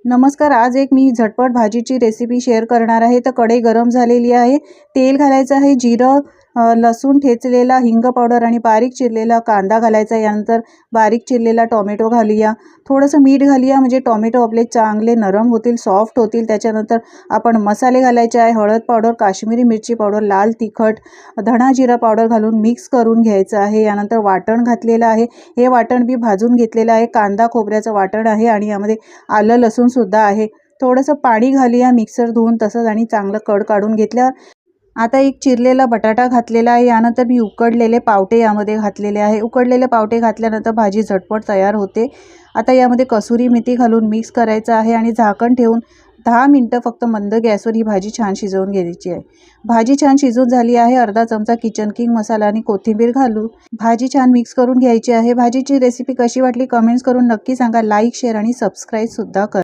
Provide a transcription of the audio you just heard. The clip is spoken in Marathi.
नमस्कार. आज एक मी झटपट भाजीची रेसिपी शेअर करणार आहे. तर कढई गरम झालेली आहे. तेल घालायचं आहे. जिरं, लसूण ठेचलेला, हिंग पावडर आणि बारीक चिरलेला कांदा घालायचा. यानंतर बारीक चिरलेला टोमॅटो घालूया. थोडंसं मीठ घालूया म्हणजे टोमॅटो आपले चांगले नरम होतील, सॉफ्ट होतील. त्याच्यानंतर आपण मसाले घालायचे आहे. हळद पावडर, काश्मीरी मिरची पावडर, लाल तिखट, धणा जिरा पावडर घालून मिक्स करून घ्यायचं आहे. यानंतर वाटण घातलेलं आहे. हे वाटण बी भाजून घेतलेलं आहे. कांदा खोबऱ्याचं वाटण आहे आणि यामध्ये आलं लसूण सुद्धा आहे. थोडंसं पाणी घालूया मिक्सर धुवून तसंच आणि चांगलं कड काढून घेतल्यावर आता एक चिरलेला बटाटा घातलेला आहे. यानंतर मी उकडलेले पावटे यामध्ये घातलेले आहे. उकडलेले पावटे घातल्यानंतर भाजी झटपट तयार होते. आता यामध्ये कसुरी मेथी घालून मिक्स करायचं आहे आणि झाकण ठेवून 10 मिनटं फक्त मंद गॅसवर ही भाजी छान शिजवून घ्यायची आहे. भाजी छान शिजून झाली आहे. अर्धा चमचा किचन किंग मसाला आणि कोथिंबीर घालू भाजी छान मिक्स करून घ्यायची आहे. भाजीची रेसिपी कशी वाटली कमेंट्स करून नक्की सांगा. लाईक, शेअर आणि सबस्क्राईब सुद्धा करा.